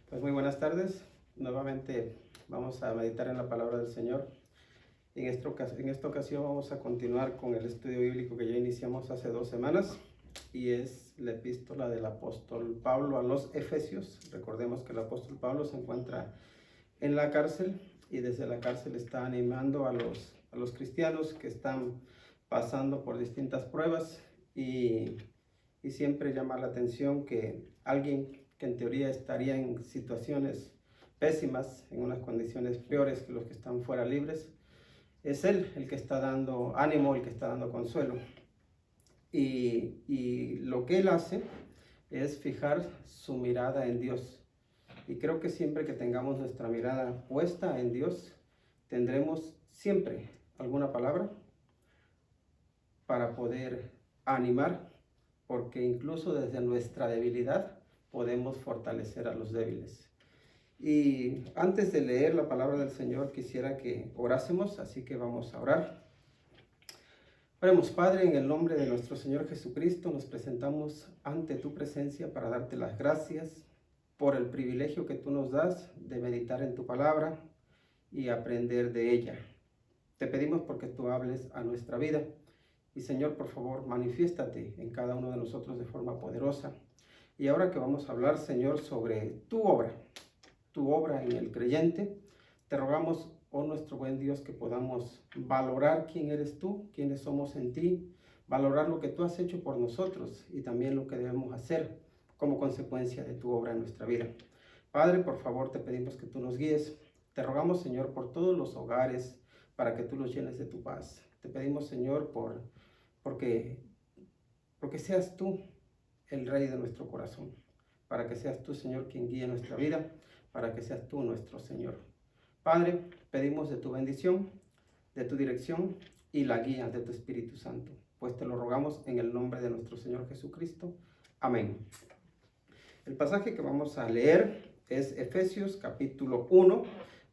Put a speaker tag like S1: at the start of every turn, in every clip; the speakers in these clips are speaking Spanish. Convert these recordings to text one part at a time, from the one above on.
S1: Pues muy buenas tardes. Nuevamente vamos a meditar en la palabra del Señor. En esta ocasión vamos a continuar con el estudio bíblico que ya iniciamos hace 2 semanas y es la epístola del apóstol Pablo a los Efesios. Recordemos que el apóstol Pablo se encuentra en la cárcel y desde la cárcel está animando a los cristianos que están pasando por distintas pruebas y siempre llama la atención que alguien que en teoría estaría en situaciones pésimas, en unas condiciones peores que los que están fuera libres, es él el que está dando ánimo, el que está dando consuelo. Y lo que él hace es fijar su mirada en Dios. Y creo que siempre que tengamos nuestra mirada puesta en Dios, tendremos siempre alguna palabra para poder animar, porque incluso desde nuestra debilidad podemos fortalecer a los débiles. Y antes de leer la palabra del Señor, quisiera que orásemos, así que vamos a orar. Oremos. Padre, en el nombre de nuestro Señor Jesucristo, nos presentamos ante tu presencia para darte las gracias por el privilegio que tú nos das de meditar en tu palabra y aprender de ella. Te pedimos porque tú hables a nuestra vida. Y Señor, por favor, manifiéstate en cada uno de nosotros de forma poderosa. Y ahora que vamos a hablar, Señor, sobre tu obra en el creyente, te rogamos, oh nuestro buen Dios, que podamos valorar quién eres tú, quiénes somos en ti, valorar lo que tú has hecho por nosotros y también lo que debemos hacer como consecuencia de tu obra en nuestra vida. Padre, por favor, te pedimos que tú nos guíes. Te rogamos, Señor, por todos los hogares, para que tú los llenes de tu paz. Te pedimos, Señor, porque seas tú el Rey de nuestro corazón, para que seas tú, Señor, quien guíe nuestra vida, para que seas tú nuestro Señor. Padre, pedimos de tu bendición, de tu dirección y la guía de tu Espíritu Santo, pues te lo rogamos en el nombre de nuestro Señor Jesucristo. Amén. El pasaje que vamos a leer es Efesios capítulo 1,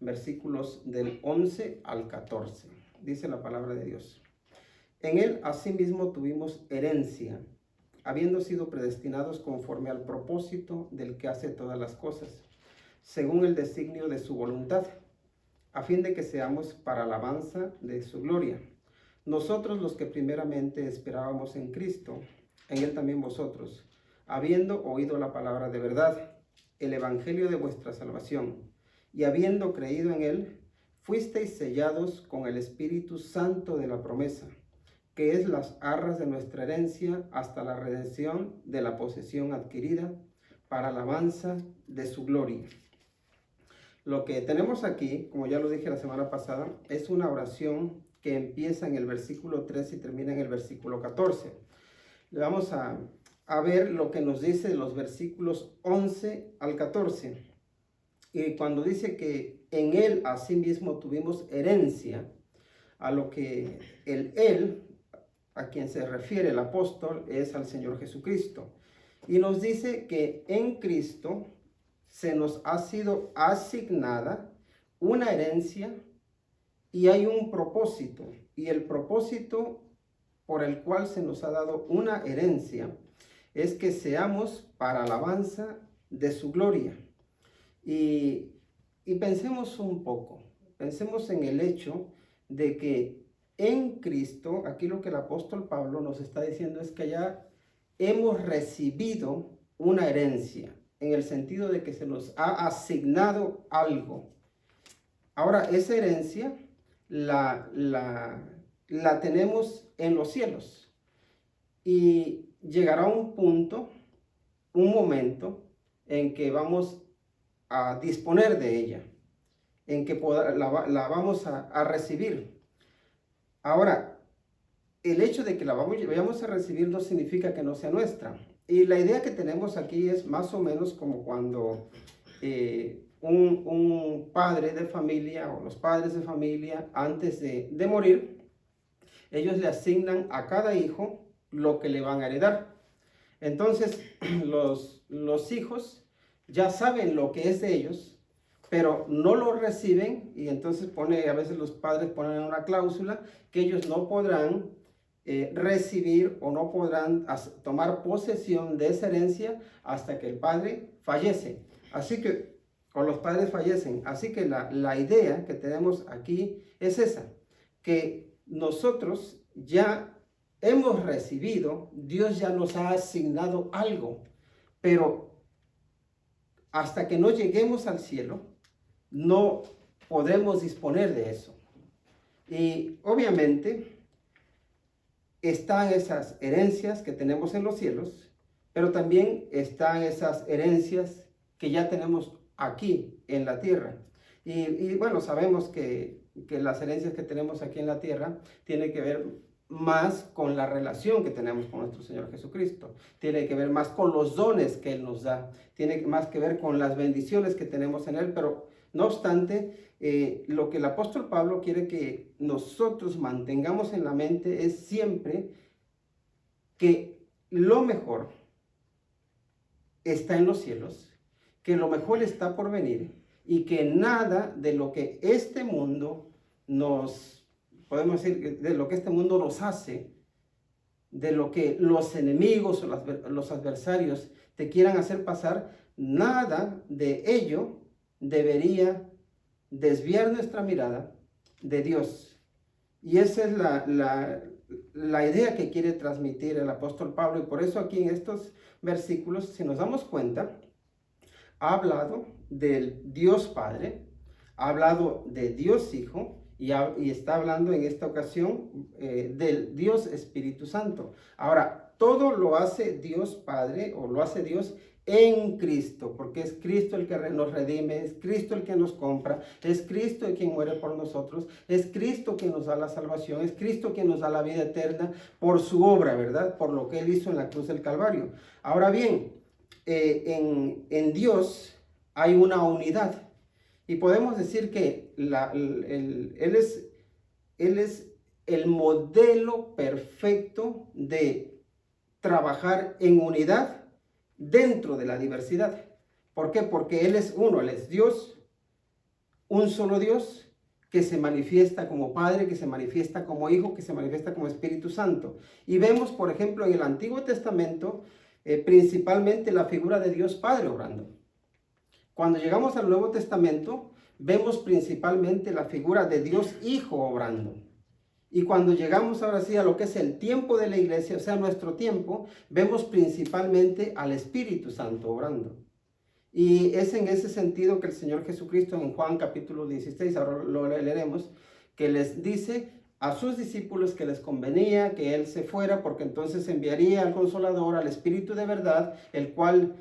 S1: versículos del 11 al 14. Dice la palabra de Dios. En él asimismo tuvimos herencia, habiendo sido predestinados conforme al propósito del que hace todas las cosas, según el designio de su voluntad, a fin de que seamos para alabanza de su gloria. Nosotros los que primeramente esperábamos en Cristo, en él también vosotros, habiendo oído la palabra de verdad, el evangelio de vuestra salvación, y habiendo creído en él, fuisteis sellados con el Espíritu Santo de la promesa, que es las arras de nuestra herencia hasta la redención de la posesión adquirida para alabanza de su gloria. Lo que tenemos aquí, como ya lo dije la semana pasada, es una oración que empieza en el versículo 3 y termina en el versículo 14. Le vamos a ver lo que nos dice los versículos 11 al 14. Y cuando dice que en él asimismo tuvimos herencia, a lo que él a quien se refiere el apóstol es al Señor Jesucristo. Y nos dice que en Cristo se nos ha sido asignada una herencia y hay un propósito. Y el propósito por el cual se nos ha dado una herencia es que seamos para alabanza de su gloria. Y pensemos un poco, pensemos en el hecho de que en Cristo, aquí lo que el apóstol Pablo nos está diciendo es que ya hemos recibido una herencia, en el sentido de que se nos ha asignado algo. Ahora, esa herencia la tenemos en los cielos y llegará un punto, un momento en que vamos a disponer de ella, en que la vamos a recibir. Ahora, el hecho de que la vayamos a recibir no significa que no sea nuestra. Y la idea que tenemos aquí es más o menos como cuando un padre de familia o los padres de familia, antes de morir, ellos le asignan a cada hijo lo que le van a heredar. Entonces, los hijos ya saben lo que es de ellos, pero no lo reciben, y entonces a veces los padres ponen una cláusula que ellos no podrán recibir o no podrán tomar posesión de esa herencia hasta que el padre fallece. Así que o los padres fallecen. Así que la idea que tenemos aquí es esa, que nosotros ya hemos recibido, Dios ya nos ha asignado algo, pero hasta que no lleguemos al cielo, no podemos disponer de eso. Y obviamente están esas herencias que tenemos en los cielos, pero también están esas herencias que ya tenemos aquí en la tierra. Y bueno, sabemos que las herencias que tenemos aquí en la tierra tienen que ver más con la relación que tenemos con nuestro Señor Jesucristo. Tiene que ver más con los dones que Él nos da. Tiene más que ver con las bendiciones que tenemos en Él, pero no obstante, lo que el apóstol Pablo quiere que nosotros mantengamos en la mente es siempre que lo mejor está en los cielos, que lo mejor está por venir y que nada de lo que este mundo podemos decir, de lo que este mundo nos hace, de lo que los enemigos o los adversarios te quieran hacer pasar, nada de ello debería desviar nuestra mirada de Dios. Y esa es la idea que quiere transmitir el apóstol Pablo, y por eso aquí en estos versículos, si nos damos cuenta, ha hablado del Dios Padre, ha hablado de Dios Hijo, y está hablando en esta ocasión del Dios Espíritu Santo. Ahora, todo lo hace Dios Padre, o lo hace Dios en Cristo, porque es Cristo el que nos redime, es Cristo el que nos compra, es Cristo el quien muere por nosotros, es Cristo quien nos da la salvación, es Cristo quien nos da la vida eterna por su obra, ¿verdad? Por lo que Él hizo en la cruz del Calvario. Ahora bien, en Dios hay una unidad, y podemos decir que Él es el modelo perfecto de trabajar en unidad dentro de la diversidad. ¿Por qué? Porque Él es uno, Él es Dios, un solo Dios, que se manifiesta como Padre, que se manifiesta como Hijo, que se manifiesta como Espíritu Santo. Y vemos, por ejemplo, en el Antiguo Testamento, principalmente la figura de Dios Padre obrando. Cuando llegamos al Nuevo Testamento, vemos principalmente la figura de Dios Hijo obrando. Y cuando llegamos ahora sí a lo que es el tiempo de la iglesia, o sea, nuestro tiempo, vemos principalmente al Espíritu Santo obrando. Y es en ese sentido que el Señor Jesucristo en Juan capítulo 16, ahora lo leeremos, que les dice a sus discípulos que les convenía que Él se fuera, porque entonces enviaría al Consolador, al Espíritu de verdad, el cual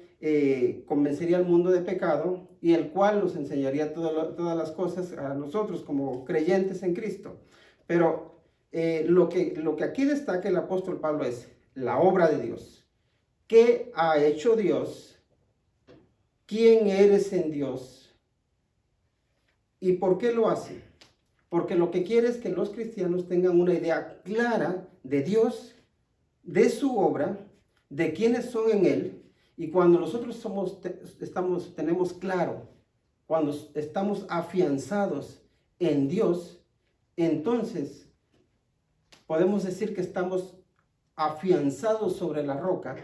S1: convencería al mundo de pecado y el cual nos enseñaría todas las cosas a nosotros como creyentes en Cristo. Pero lo que aquí destaca el apóstol Pablo es la obra de Dios. ¿Qué ha hecho Dios? ¿Quién eres en Dios? ¿Y por qué lo hace? Porque lo que quiere es que los cristianos tengan una idea clara de Dios, de su obra, de quiénes son en Él. Y cuando nosotros tenemos claro, cuando estamos afianzados en Dios, entonces podemos decir que estamos afianzados sobre la roca,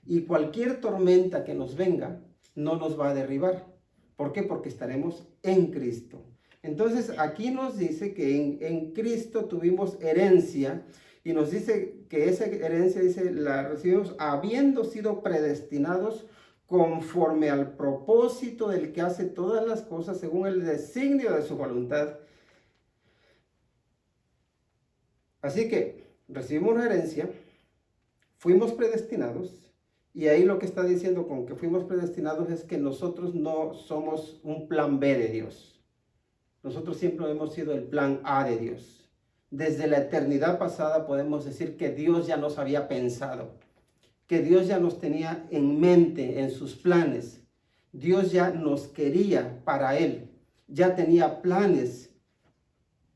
S1: y cualquier tormenta que nos venga no nos va a derribar. ¿Por qué? Porque estaremos en Cristo. Entonces aquí nos dice que en Cristo tuvimos herencia, y nos dice que esa herencia, dice, la recibimos habiendo sido predestinados conforme al propósito del que hace todas las cosas según el designio de su voluntad. Así que recibimos una herencia, fuimos predestinados, y ahí lo que está diciendo con que fuimos predestinados es que nosotros no somos un plan B de Dios. Nosotros siempre hemos sido el plan A de Dios. Desde la eternidad pasada podemos decir que Dios ya nos había pensado, que Dios ya nos tenía en mente, en sus planes. Dios ya nos quería para Él, ya tenía planes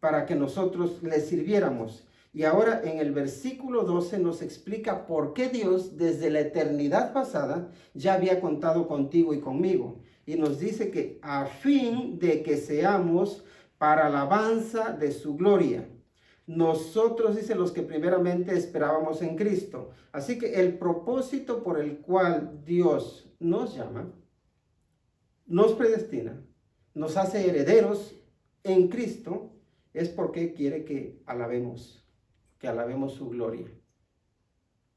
S1: para que nosotros le sirviéramos. Y ahora en el versículo 12 nos explica por qué Dios desde la eternidad pasada ya había contado contigo y conmigo. Y nos dice que a fin de que seamos para alabanza de su gloria. Nosotros, dice, los que primeramente esperábamos en Cristo. Así que el propósito por el cual Dios nos llama nos predestina, nos hace herederos en Cristo, es porque quiere que alabemos su gloria,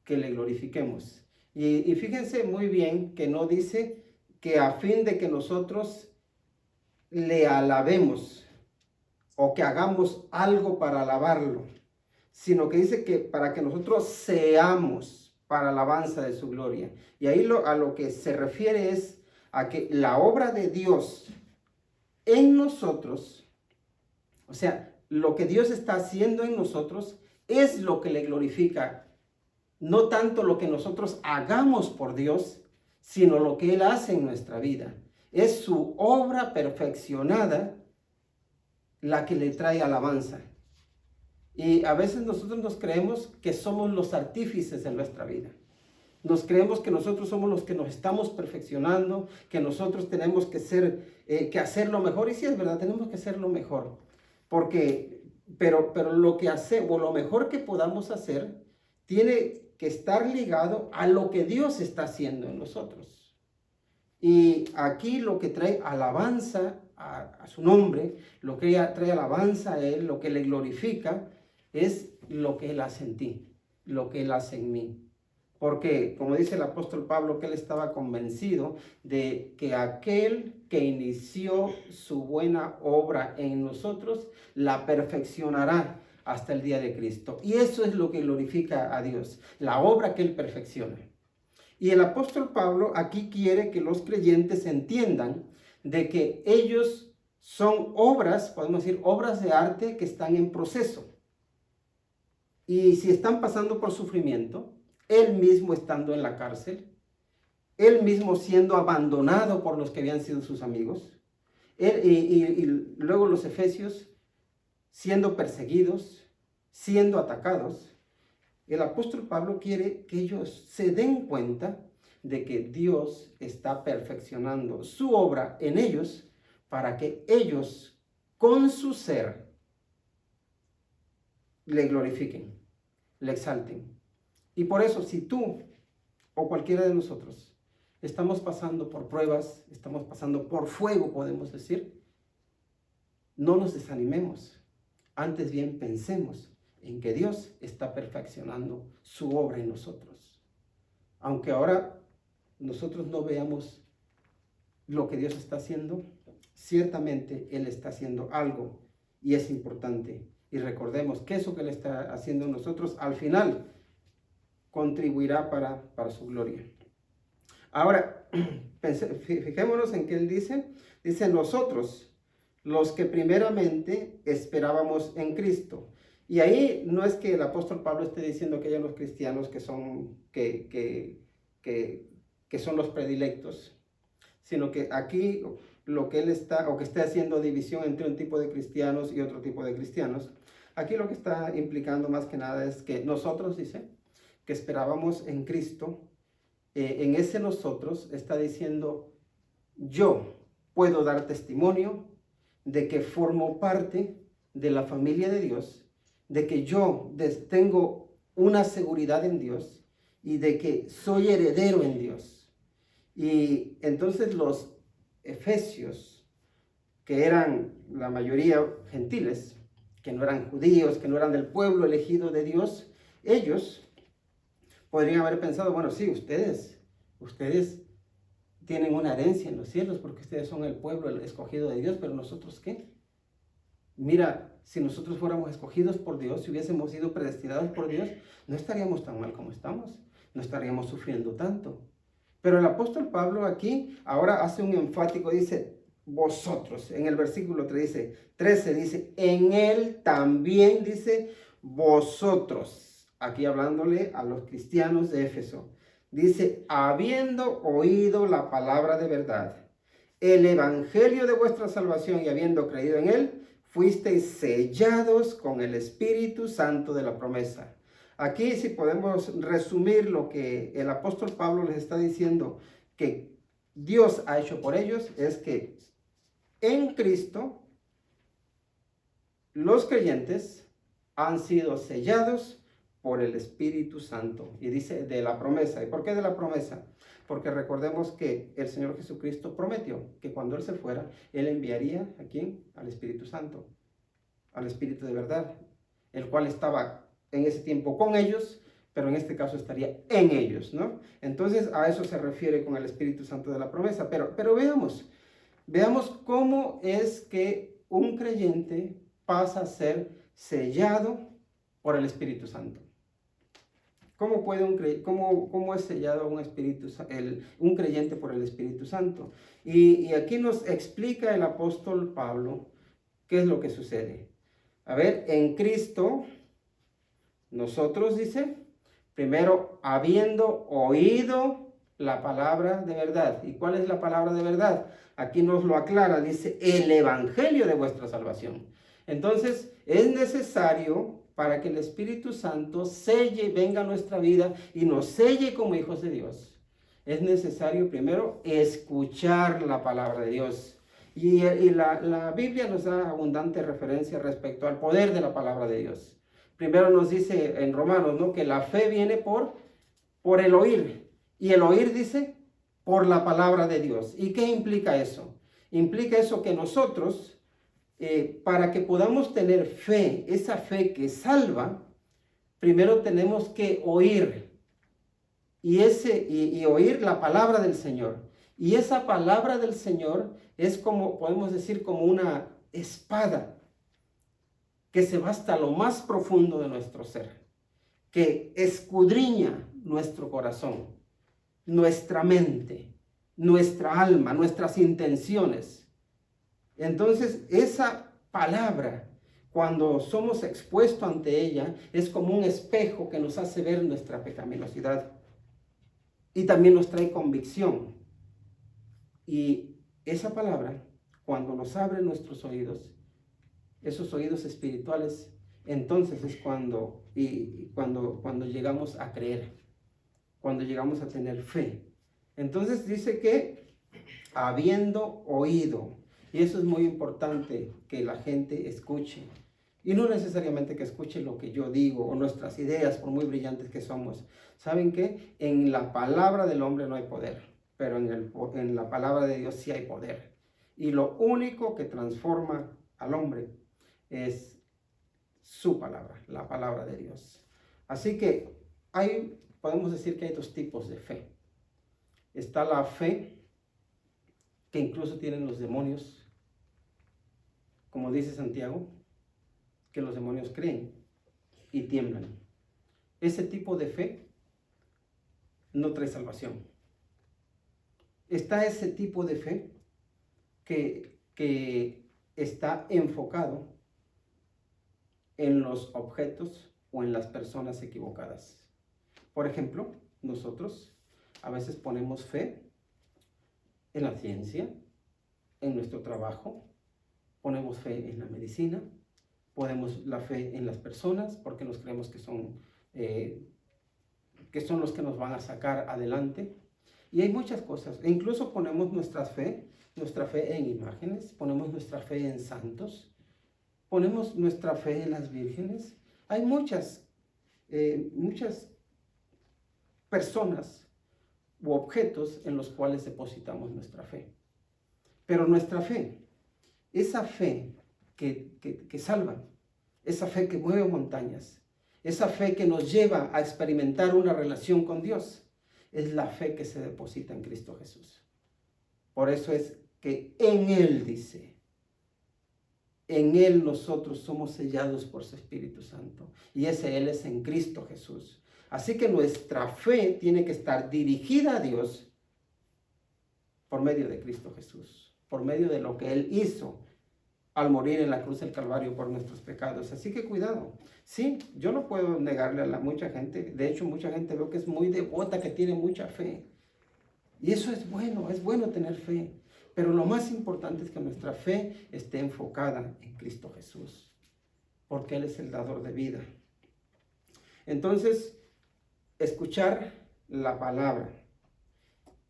S1: que le glorifiquemos. Y fíjense muy bien que no dice que a fin de que nosotros le alabemos o que hagamos algo para alabarlo, sino que dice que para que nosotros seamos para alabanza de su gloria. Y ahí a lo que se refiere es a que la obra de Dios en nosotros, o sea, lo que Dios está haciendo en nosotros es lo que le glorifica. No tanto lo que nosotros hagamos por Dios, sino lo que Él hace en nuestra vida. Es su obra perfeccionada la que le trae alabanza. Y a veces nosotros nos creemos que somos los artífices de nuestra vida. Nos creemos que nosotros somos los que nos estamos perfeccionando, que nosotros tenemos que hacerlo mejor. Y sí, es verdad, tenemos que hacerlo mejor. Pero lo que hacemos, o lo mejor que podamos hacer, tiene que estar ligado a lo que Dios está haciendo en nosotros. Y aquí lo que trae alabanza a su nombre, lo que trae alabanza a Él, lo que le glorifica, es lo que Él hace en ti, lo que Él hace en mí. Porque, como dice el apóstol Pablo, que él estaba convencido de que aquel que inició su buena obra en nosotros, la perfeccionará hasta el día de Cristo. Y eso es lo que glorifica a Dios, la obra que Él perfecciona. Y el apóstol Pablo aquí quiere que los creyentes entiendan de que ellos son obras, podemos decir, obras de arte que están en proceso. Y si están pasando por sufrimiento, él mismo estando en la cárcel, él mismo siendo abandonado por los que habían sido sus amigos, y luego los efesios siendo perseguidos, siendo atacados, el apóstol Pablo quiere que ellos se den cuenta de que Dios está perfeccionando su obra en ellos para que ellos con su ser le glorifiquen, le exalten. Y por eso, si tú o cualquiera de nosotros estamos pasando por pruebas, estamos pasando por fuego, podemos decir, no nos desanimemos. Antes bien pensemos en que Dios está perfeccionando su obra en nosotros. Aunque ahora nosotros no veamos lo que Dios está haciendo, ciertamente Él está haciendo algo y es importante. Y recordemos que eso que Él está haciendo en nosotros, al final, contribuirá para su gloria. Ahora, fijémonos en que él dice nosotros, los que primeramente esperábamos en Cristo. Y ahí no es que el apóstol Pablo esté diciendo que hay los cristianos que son los predilectos, sino que aquí lo que él está, o que está haciendo división entre un tipo de cristianos y otro tipo de cristianos, aquí lo que está implicando más que nada es que nosotros, dice, que esperábamos en Cristo, en ese nosotros está diciendo, yo puedo dar testimonio de que formo parte de la familia de Dios, de que yo tengo una seguridad en Dios y de que soy heredero en Dios. Y entonces los efesios, que eran la mayoría gentiles, que no eran judíos, que no eran del pueblo elegido de Dios, ellos podrían haber pensado, bueno, sí, ustedes tienen una herencia en los cielos porque ustedes son el pueblo escogido de Dios, pero ¿nosotros qué? Mira, si nosotros fuéramos escogidos por Dios, si hubiésemos sido predestinados por Dios, no estaríamos tan mal como estamos, no estaríamos sufriendo tanto. Pero el apóstol Pablo aquí ahora hace un enfático, dice, vosotros, en el versículo 13 dice, en él también dice, vosotros. Aquí hablándole a los cristianos de Éfeso, dice, habiendo oído la palabra de verdad, el evangelio de vuestra salvación y habiendo creído en él, fuisteis sellados con el Espíritu Santo de la promesa. Aquí si podemos resumir lo que el apóstol Pablo les está diciendo que Dios ha hecho por ellos, es que en Cristo los creyentes han sido sellados por el Espíritu Santo. Y dice de la promesa. ¿Y por qué de la promesa? Porque recordemos que el Señor Jesucristo prometió que cuando Él se fuera, Él enviaría ¿a quién? Al Espíritu Santo, al Espíritu de verdad, el cual estaba en ese tiempo con ellos, pero en este caso estaría en ellos, ¿no? Entonces a eso se refiere con el Espíritu Santo de la promesa. Pero veamos cómo es que un creyente pasa a ser sellado por el Espíritu Santo. ¿Cómo es sellado un creyente por el Espíritu Santo? Y aquí nos explica el apóstol Pablo qué es lo que sucede. A ver, en Cristo, nosotros, dice, primero, habiendo oído la palabra de verdad. ¿Y cuál es la palabra de verdad? Aquí nos lo aclara, dice, el evangelio de vuestra salvación. Entonces, es necesario para que el Espíritu Santo venga a nuestra vida y nos selle como hijos de Dios. Es necesario primero escuchar la palabra de Dios. Y la Biblia nos da abundante referencia respecto al poder de la palabra de Dios. Primero nos dice en Romanos, ¿no?, que la fe viene por el oír. Y el oír, dice, por la palabra de Dios. ¿Y qué implica eso? Implica eso que nosotros, para que podamos tener fe, esa fe que salva, primero tenemos que oír. Y oír la palabra del Señor. Y esa palabra del Señor es como, podemos decir, como una espada que se va hasta lo más profundo de nuestro ser, que escudriña nuestro corazón, nuestra mente, nuestra alma, nuestras intenciones. Entonces, esa palabra, cuando somos expuestos ante ella, es como un espejo que nos hace ver nuestra pecaminosidad y también nos trae convicción. Y esa palabra, cuando nos abre nuestros oídos, esos oídos espirituales, entonces es cuando llegamos a creer, cuando llegamos a tener fe. Entonces dice que habiendo oído, y eso es muy importante que la gente escuche, y no necesariamente que escuche lo que yo digo o nuestras ideas, por muy brillantes que somos. ¿Saben qué? En la palabra del hombre no hay poder, pero en la palabra de Dios sí hay poder. Y lo único que transforma al hombre es su palabra, la palabra de Dios. Así que podemos decir que hay dos tipos de fe. Está la fe que incluso tienen los demonios, como dice Santiago, que los demonios creen y tiemblan. Ese tipo de fe no trae salvación. Está ese tipo de fe que está enfocado en los objetos o en las personas equivocadas. Por ejemplo, nosotros a veces ponemos fe en la ciencia, en nuestro trabajo, ponemos fe en la medicina, ponemos la fe en las personas porque nos creemos que son los que nos van a sacar adelante. Y hay muchas cosas. E incluso ponemos nuestra fe en imágenes, ponemos nuestra fe en santos, ponemos nuestra fe en las vírgenes. Hay muchas personas u objetos en los cuales depositamos nuestra fe. Pero nuestra fe, esa fe que salva, esa fe que mueve montañas, esa fe que nos lleva a experimentar una relación con Dios, es la fe que se deposita en Cristo Jesús. Por eso es que en Él, dice, en Él nosotros somos sellados por su Espíritu Santo. Y ese Él es en Cristo Jesús. Así que nuestra fe tiene que estar dirigida a Dios por medio de Cristo Jesús, por medio de lo que Él hizo al morir en la cruz del Calvario por nuestros pecados. Así que cuidado. Sí, yo no puedo negarle a mucha gente. De hecho, mucha gente veo que es muy devota, que tiene mucha fe. Y eso es bueno tener fe. Pero lo más importante es que nuestra fe esté enfocada en Cristo Jesús, porque Él es el dador de vida. Entonces, escuchar la palabra.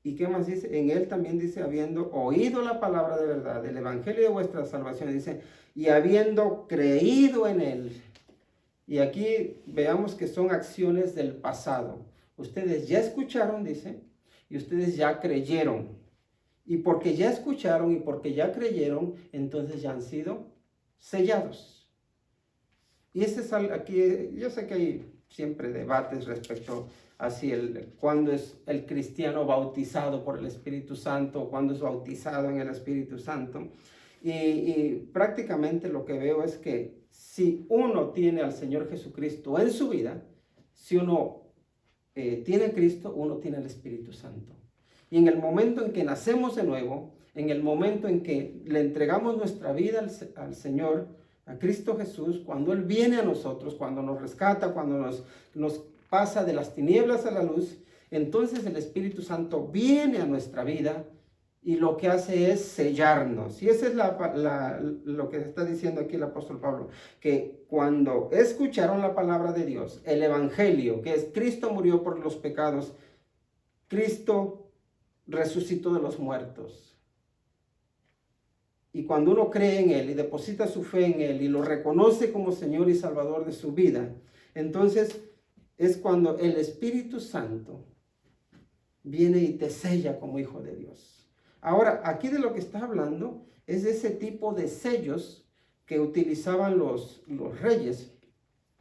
S1: ¿Y qué más dice? En Él también dice, habiendo oído la palabra de verdad, el evangelio de vuestra salvación, dice, y habiendo creído en Él. Y aquí veamos que son acciones del pasado. Ustedes ya escucharon, dice, y ustedes ya creyeron. Y porque ya escucharon y porque ya creyeron, entonces ya han sido sellados. Y ese es aquí, yo sé que hay siempre debates respecto a si cuándo es el cristiano bautizado por el Espíritu Santo, cuándo es bautizado en el Espíritu Santo. Y prácticamente lo que veo es que si uno tiene al Señor Jesucristo en su vida, si uno tiene a Cristo, uno tiene el Espíritu Santo. Y en el momento en que nacemos de nuevo, en el momento en que le entregamos nuestra vida al Señor, a Cristo Jesús, cuando Él viene a nosotros, cuando nos rescata, cuando nos pasa de las tinieblas a la luz, entonces el Espíritu Santo viene a nuestra vida y lo que hace es sellarnos. Y eso es lo que está diciendo aquí el apóstol Pablo, que cuando escucharon la palabra de Dios, el Evangelio, que es Cristo murió por los pecados, Cristo resucitó de los muertos. Y cuando uno cree en Él y deposita su fe en Él y lo reconoce como Señor y Salvador de su vida, entonces es cuando el Espíritu Santo viene y te sella como hijo de Dios. Ahora, aquí de lo que está hablando es de ese tipo de sellos que utilizaban los reyes,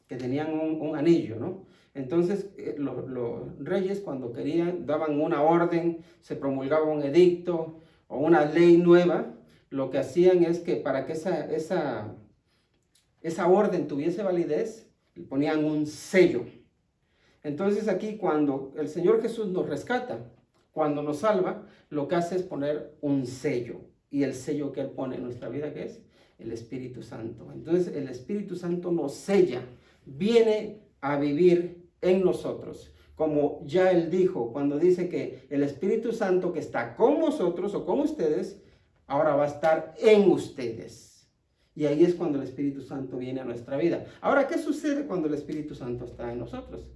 S1: que tenían un anillo, ¿no? Entonces, los reyes cuando querían, daban una orden, se promulgaba un edicto o una ley nueva, lo que hacían es que para que esa orden tuviese validez, le ponían un sello. Entonces aquí cuando el Señor Jesús nos rescata, cuando nos salva, lo que hace es poner un sello. Y el sello que Él pone en nuestra vida, ¿qué es? El Espíritu Santo. Entonces el Espíritu Santo nos sella, viene a vivir en nosotros. Como ya Él dijo, cuando dice que el Espíritu Santo que está con nosotros o con ustedes, ahora va a estar en ustedes. Y ahí es cuando el Espíritu Santo viene a nuestra vida. Ahora, ¿qué sucede cuando el Espíritu Santo está en nosotros?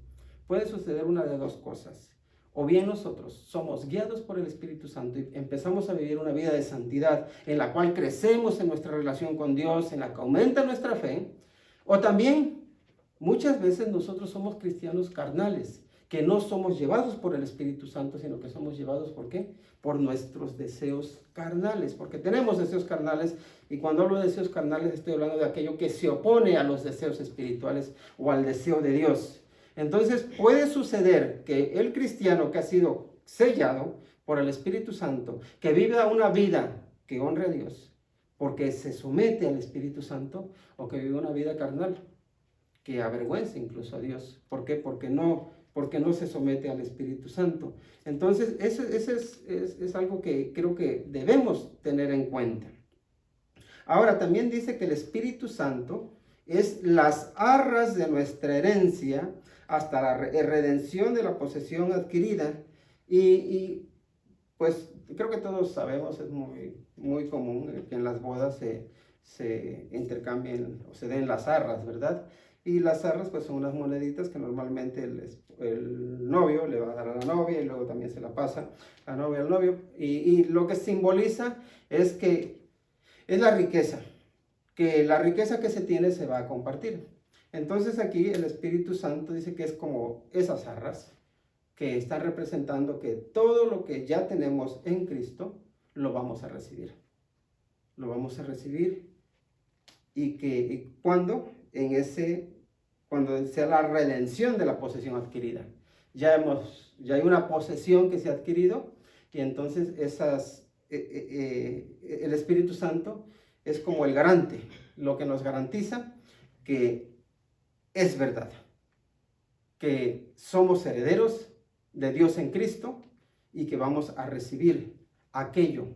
S1: Puede suceder una de dos cosas. O bien nosotros somos guiados por el Espíritu Santo y empezamos a vivir una vida de santidad en la cual crecemos en nuestra relación con Dios, en la que aumenta nuestra fe. O también muchas veces nosotros somos cristianos carnales, que no somos llevados por el Espíritu Santo, sino que somos llevados ¿por qué? Por nuestros deseos carnales, porque tenemos deseos carnales, y cuando hablo de deseos carnales estoy hablando de aquello que se opone a los deseos espirituales o al deseo de Dios. Entonces puede suceder que el cristiano que ha sido sellado por el Espíritu Santo, que viva una vida que honre a Dios, porque se somete al Espíritu Santo, o que vive una vida carnal, que avergüenza incluso a Dios. ¿Por qué? Porque no se somete al Espíritu Santo. Entonces, eso es algo que creo que debemos tener en cuenta. Ahora, también dice que el Espíritu Santo es las arras de nuestra herencia hasta la redención de la posesión adquirida. Y pues creo que todos sabemos, es muy común que en las bodas se intercambien o se den las arras, ¿verdad? Y las arras pues son unas moneditas que normalmente el novio le va a dar a la novia y luego también se la pasa la novia al novio. Y lo que simboliza es que es la riqueza, que la riqueza que se tiene se va a compartir. Entonces aquí el Espíritu Santo dice que es como esas arras que están representando que todo lo que ya tenemos en Cristo lo vamos a recibir. Lo vamos a recibir cuando sea la redención de la posesión adquirida. Ya hay una posesión que se ha adquirido y entonces el Espíritu Santo es como el garante, lo que nos garantiza que es verdad, que somos herederos de Dios en Cristo y que vamos a recibir aquello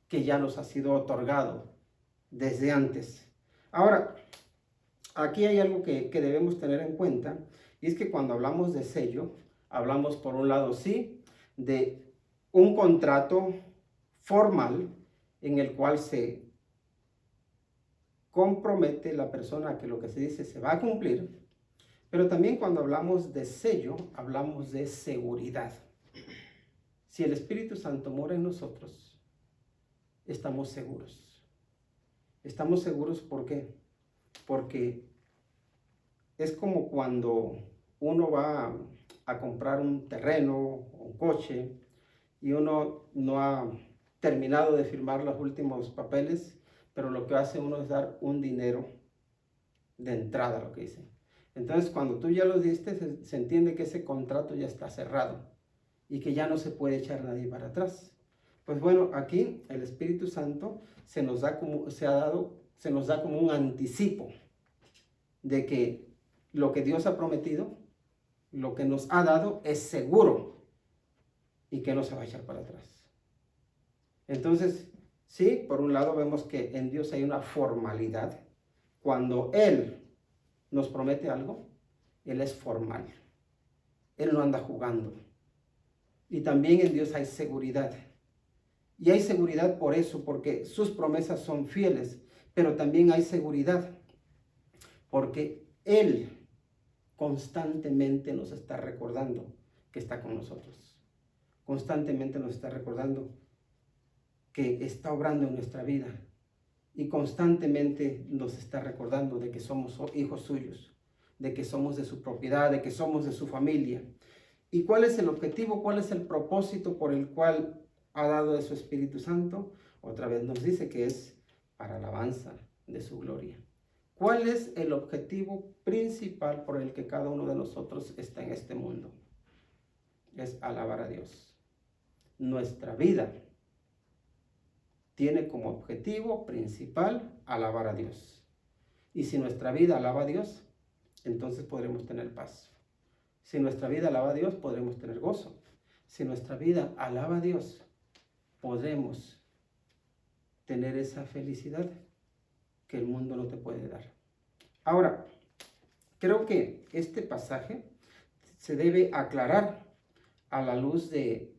S1: que ya nos ha sido otorgado desde antes. Ahora, aquí hay algo que debemos tener en cuenta, y es que cuando hablamos de sello, hablamos por un lado, sí, de un contrato formal en el cual se compromete la persona a que lo que se dice se va a cumplir, pero también cuando hablamos de sello, hablamos de seguridad. Si el Espíritu Santo mora en nosotros, estamos seguros. Estamos seguros, ¿por qué? Porque es como cuando uno va a comprar un terreno, un coche, y uno no ha terminado de firmar los últimos papeles, pero lo que hace uno es dar un dinero de entrada, lo que dice. Entonces, cuando tú ya lo diste, se entiende que ese contrato ya está cerrado y que ya no se puede echar nadie para atrás. Pues bueno, aquí el Espíritu Santo se nos da como un anticipo de que lo que Dios ha prometido, lo que nos ha dado, es seguro y que no se va a echar para atrás. Entonces, sí, por un lado vemos que en Dios hay una formalidad. Cuando Él nos promete algo, Él es formal. Él no anda jugando. Y también en Dios hay seguridad. Y hay seguridad por eso, porque sus promesas son fieles. Pero también hay seguridad, porque Él constantemente nos está recordando que está con nosotros. Constantemente nos está recordando que está obrando en nuestra vida. Y constantemente nos está recordando de que somos hijos suyos, de que somos de su propiedad, de que somos de su familia. ¿Y cuál es el objetivo? ¿Cuál es el propósito por el cual ha dado de su Espíritu Santo? Otra vez nos dice que es para alabanza de su gloria. ¿Cuál es el objetivo principal por el que cada uno de nosotros está en este mundo? Es alabar a Dios. Nuestra vida tiene como objetivo principal alabar a Dios. Y si nuestra vida alaba a Dios, entonces podremos tener paz. Si nuestra vida alaba a Dios, podremos tener gozo. Si nuestra vida alaba a Dios, podremos tener esa felicidad que el mundo no te puede dar. Ahora, creo que este pasaje se debe aclarar a la luz de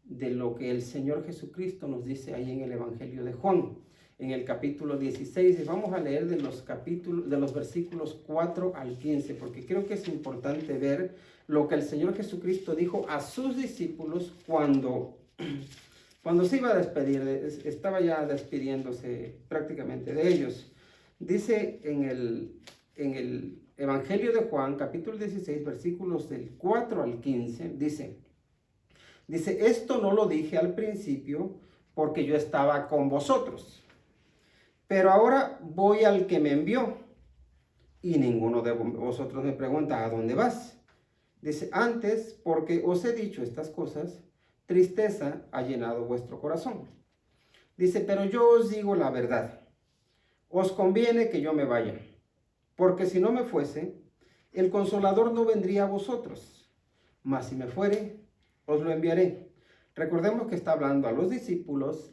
S1: lo que el Señor Jesucristo nos dice ahí en el Evangelio de Juan, en el capítulo 16, y vamos a leer de los versículos 4 al 15, porque creo que es importante ver lo que el Señor Jesucristo dijo a sus discípulos cuando se iba a despedir, estaba ya despidiéndose prácticamente de ellos. Dice en el Evangelio de Juan, capítulo 16, versículos del 4 al 15, dice, esto no lo dije al principio porque yo estaba con vosotros, pero ahora voy al que me envió y ninguno de vosotros me pregunta, ¿a dónde vas? Dice, antes, porque os he dicho estas cosas, tristeza ha llenado vuestro corazón. Dice, pero yo os digo la verdad, os conviene que yo me vaya, porque si no me fuese, el Consolador no vendría a vosotros, mas si me fuere, os lo enviaré. Recordemos que está hablando a los discípulos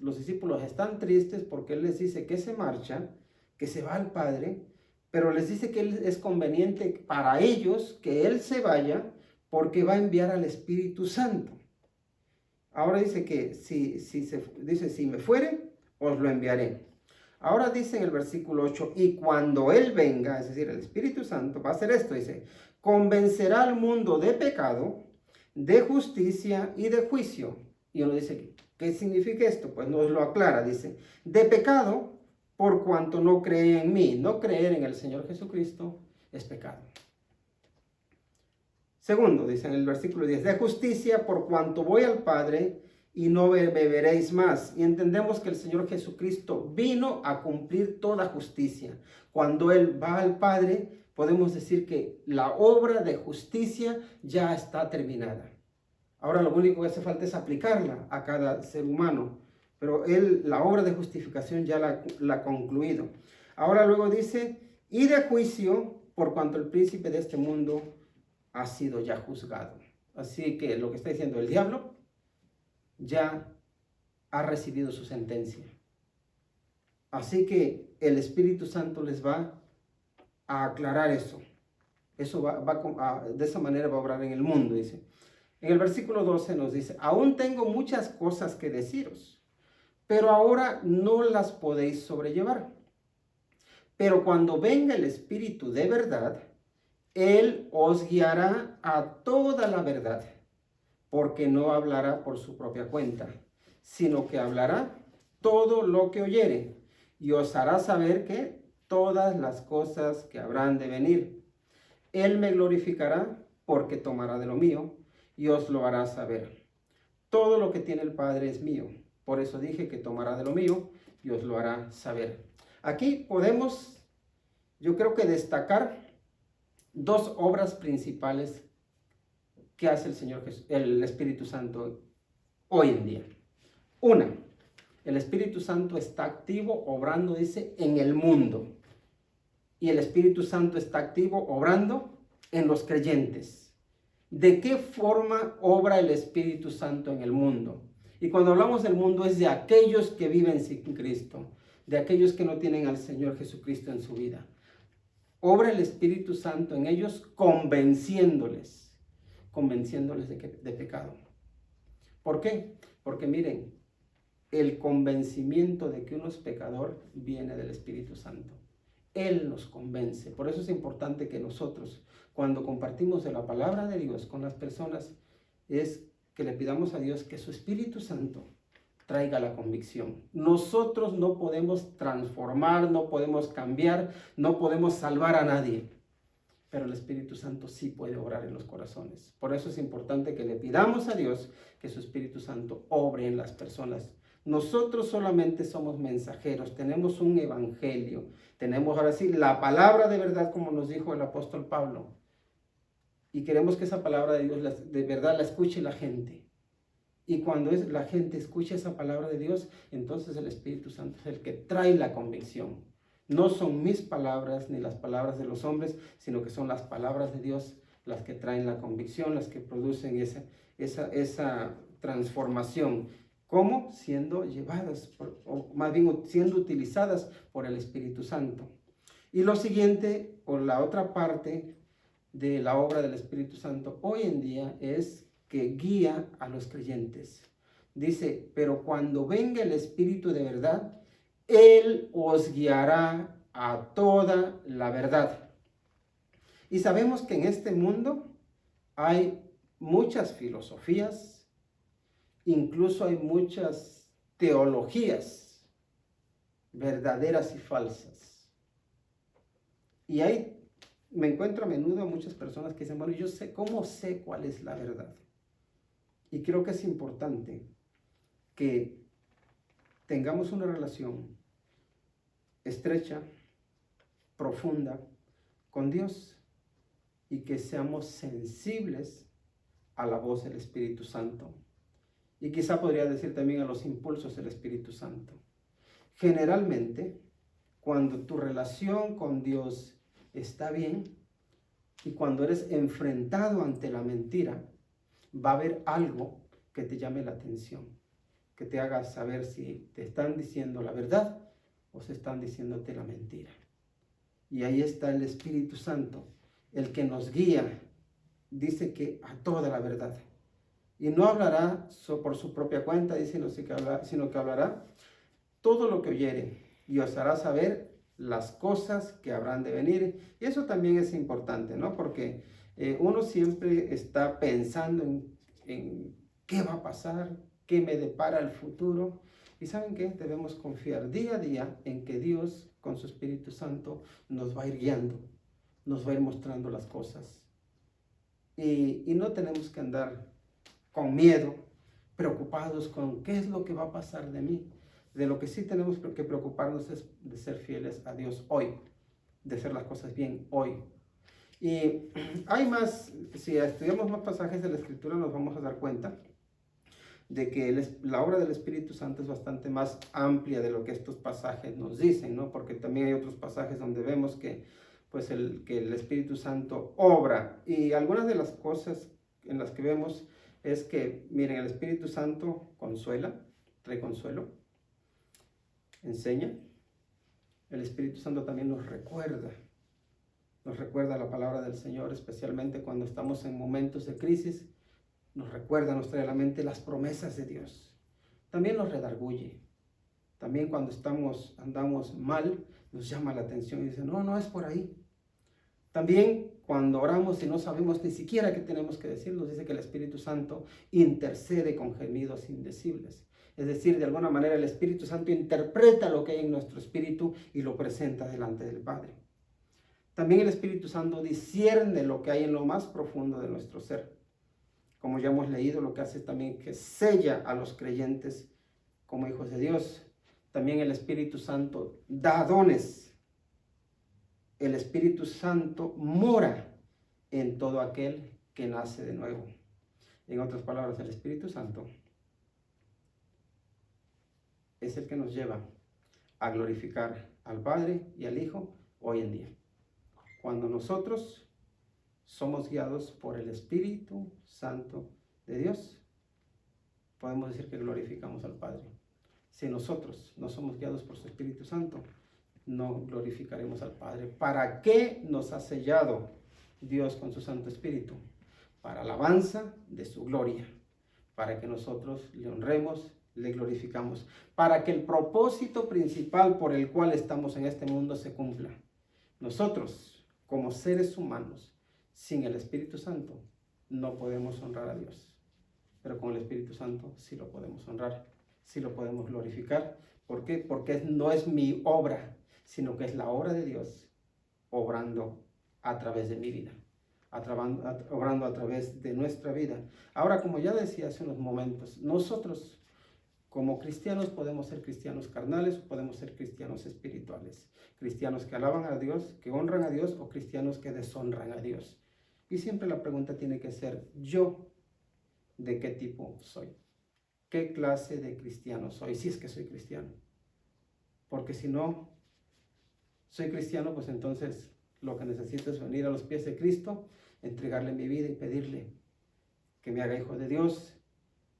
S1: están tristes porque Él les dice que se marcha, que se va al Padre, pero les dice que es conveniente para ellos que Él se vaya porque va a enviar al Espíritu Santo. Ahora dice que si me fuere, os lo enviaré. Ahora dice en el versículo 8, y cuando Él venga, es decir, el Espíritu Santo, va a hacer esto, dice, convencerá al mundo de pecado, de justicia y de juicio. Y uno dice, ¿qué significa esto? Pues nos lo aclara, dice, de pecado por cuanto no cree en mí. No creer en el Señor Jesucristo es pecado. Segundo, dice en el versículo 10, de justicia por cuanto voy al Padre y no me veréis más. Y entendemos que el Señor Jesucristo vino a cumplir toda justicia. Cuando Él va al Padre, podemos decir que la obra de justicia ya está terminada. Ahora lo único que hace falta es aplicarla a cada ser humano. Pero la obra de justificación ya la ha concluido. Ahora luego dice, y de juicio por cuanto el príncipe de este mundo ha sido ya juzgado. Así que lo que está diciendo el diablo ya ha recibido su sentencia. Así que el Espíritu Santo les va a aclarar eso. Eso de esa manera va a obrar en el mundo, dice. En el versículo 12 nos dice, aún tengo muchas cosas que deciros, pero ahora no las podéis sobrellevar. Pero cuando venga el Espíritu de verdad, Él os guiará a toda la verdad, porque no hablará por su propia cuenta, sino que hablará todo lo que oyere, y os hará saber que todas las cosas que habrán de venir. Él me glorificará porque tomará de lo mío y os lo hará saber. Todo lo que tiene el Padre es mío. Por eso dije que tomará de lo mío y os lo hará saber. Aquí podemos, yo creo que destacar dos obras principales que hace el Señor Jesús, el Espíritu Santo hoy en día. Una, el Espíritu Santo está activo, obrando, dice, en el mundo. Y el Espíritu Santo está activo, obrando en los creyentes. ¿De qué forma obra el Espíritu Santo en el mundo? Y cuando hablamos del mundo es de aquellos que viven sin Cristo, de aquellos que no tienen al Señor Jesucristo en su vida. Obra el Espíritu Santo en ellos convenciéndoles de pecado. ¿Por qué? Porque miren, el convencimiento de que uno es pecador viene del Espíritu Santo. Él nos convence. Por eso es importante que nosotros, cuando compartimos de la palabra de Dios con las personas, es que le pidamos a Dios que su Espíritu Santo traiga la convicción. Nosotros no podemos transformar, no podemos cambiar, no podemos salvar a nadie, pero el Espíritu Santo sí puede obrar en los corazones. Por eso es importante que le pidamos a Dios que su Espíritu Santo obre en las personas. Nosotros solamente somos mensajeros, tenemos un evangelio, tenemos ahora sí la palabra de verdad, como nos dijo el apóstol Pablo, y queremos que esa palabra de Dios de verdad la escuche la gente. Y cuando la gente escucha esa palabra de Dios, entonces el Espíritu Santo es el que trae la convicción. No son mis palabras ni las palabras de los hombres, sino que son las palabras de Dios las que traen la convicción, las que producen esa transformación. ¿Cómo? Siendo llevadas, o más bien siendo utilizadas por el Espíritu Santo. Y lo siguiente, o la otra parte de la obra del Espíritu Santo hoy en día es que guía a los creyentes. Dice, pero cuando venga el Espíritu de verdad, Él os guiará a toda la verdad. Y sabemos que en este mundo hay muchas filosofías, incluso hay muchas teologías verdaderas y falsas. Y me encuentro a menudo a muchas personas que dicen, bueno, yo sé, ¿cómo sé cuál es la verdad? Y creo que es importante que tengamos una relación estrecha, profunda con Dios y que seamos sensibles a la voz del Espíritu Santo. Y quizá podría decir también a los impulsos del Espíritu Santo. Generalmente, cuando tu relación con Dios está bien y cuando eres enfrentado ante la mentira, va a haber algo que te llame la atención, que te haga saber si te están diciendo la verdad o se están diciéndote la mentira. Y ahí está el Espíritu Santo, el que nos guía, dice que a toda la verdad. Y no hablará por su propia cuenta, dice, sino que hablará todo lo que oyere y os hará saber las cosas que habrán de venir. Y eso también es importante, ¿no? Porque uno siempre está pensando en qué va a pasar, qué me depara el futuro. Y ¿saben qué? Debemos confiar día a día en que Dios, con su Espíritu Santo, nos va a ir guiando, nos va a ir mostrando las cosas. Y no tenemos que andar con miedo, preocupados con qué es lo que va a pasar de mí. De lo que sí tenemos que preocuparnos es de ser fieles a Dios hoy, de hacer las cosas bien hoy. Y hay más, si estudiamos más pasajes de la Escritura nos vamos a dar cuenta de que la obra del Espíritu Santo es bastante más amplia de lo que estos pasajes nos dicen, ¿no? Porque también hay otros pasajes donde vemos que el Espíritu Santo obra. Y algunas de las cosas en las que vemos es que, miren, el Espíritu Santo consuela, trae consuelo, enseña. El Espíritu Santo también nos recuerda la palabra del Señor, especialmente cuando estamos en momentos de crisis. Nos recuerda, nos trae a la mente las promesas de Dios. También nos redarguye. También cuando andamos mal, nos llama la atención y dice, no es por ahí. También cuando oramos y no sabemos ni siquiera qué tenemos que decir, nos dice que el Espíritu Santo intercede con gemidos indecibles. Es decir, de alguna manera el Espíritu Santo interpreta lo que hay en nuestro espíritu y lo presenta delante del Padre. También el Espíritu Santo discierne lo que hay en lo más profundo de nuestro ser. Como ya hemos leído, lo que hace también que sella a los creyentes como hijos de Dios. También el Espíritu Santo da dones. El Espíritu Santo mora en todo aquel que nace de nuevo. En otras palabras, el Espíritu Santo es el que nos lleva a glorificar al Padre y al Hijo hoy en día. Cuando nosotros somos guiados por el Espíritu Santo de Dios, podemos decir que glorificamos al Padre. Si nosotros no somos guiados por su Espíritu Santo, no glorificaremos al Padre. ¿Para qué nos ha sellado Dios con su Santo Espíritu? Para alabanza de su gloria, para que nosotros le honremos, le glorificamos, para que el propósito principal por el cual estamos en este mundo se cumpla. Nosotros, como seres humanos, sin el Espíritu Santo, no podemos honrar a Dios. Pero con el Espíritu Santo sí lo podemos honrar, sí lo podemos glorificar. ¿Por qué? Porque no es mi obra, sino que es la obra de Dios obrando a través de mi vida, obrando a través de nuestra vida. Ahora, como ya decía hace unos momentos, nosotros como cristianos podemos ser cristianos carnales o podemos ser cristianos espirituales. Cristianos que alaban a Dios, que honran a Dios, o cristianos que deshonran a Dios. Y siempre la pregunta tiene que ser, ¿yo de qué tipo soy? ¿Qué clase de cristiano soy? Si es que soy cristiano. Porque si no soy cristiano, pues entonces lo que necesito es venir a los pies de Cristo, entregarle mi vida y pedirle que me haga hijo de Dios,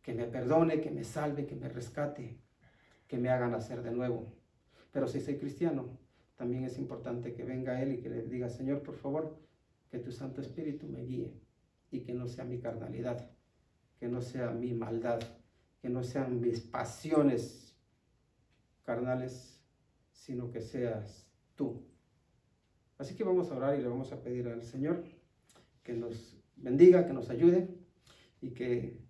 S1: que me perdone, que me salve, que me rescate, que me haga nacer de nuevo. Pero si soy cristiano, también es importante que venga Él y que le diga, Señor, por favor, que tu Santo Espíritu me guíe y que no sea mi carnalidad, que no sea mi maldad, que no sean mis pasiones carnales, sino que seas tú. Así que vamos a orar y le vamos a pedir al Señor que nos bendiga, que nos ayude y que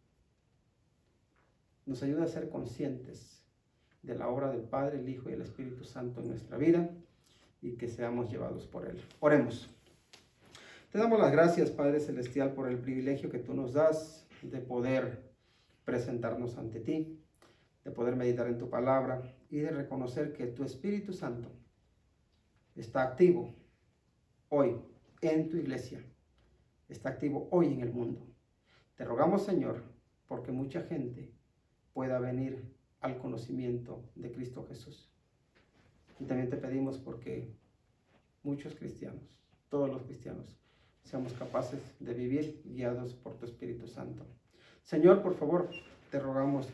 S1: nos ayude a ser conscientes de la obra del Padre, el Hijo y el Espíritu Santo en nuestra vida y que seamos llevados por Él. Oremos. Te damos las gracias, Padre Celestial, por el privilegio que tú nos das de poder presentarnos ante ti, de poder meditar en tu palabra y de reconocer que tu Espíritu Santo está activo hoy en tu iglesia, está activo hoy en el mundo. Te rogamos, Señor, porque mucha gente pueda venir al conocimiento de Cristo Jesús. Y también te pedimos porque muchos cristianos, todos los cristianos, seamos capaces de vivir guiados por tu Espíritu Santo. Señor, por favor, te rogamos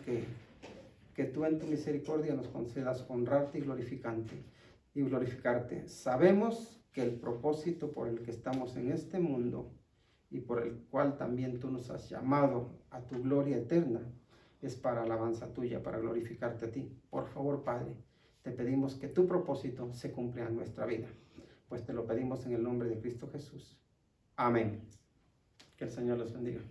S1: que tú en tu misericordia nos concedas honrarte y glorificarte. Sabemos que el propósito por el que estamos en este mundo y por el cual también tú nos has llamado a tu gloria eterna es para alabanza tuya, para glorificarte a ti. Por favor, Padre, te pedimos que tu propósito se cumpla en nuestra vida, pues te lo pedimos en el nombre de Cristo Jesús. Amén. Que el Señor los bendiga.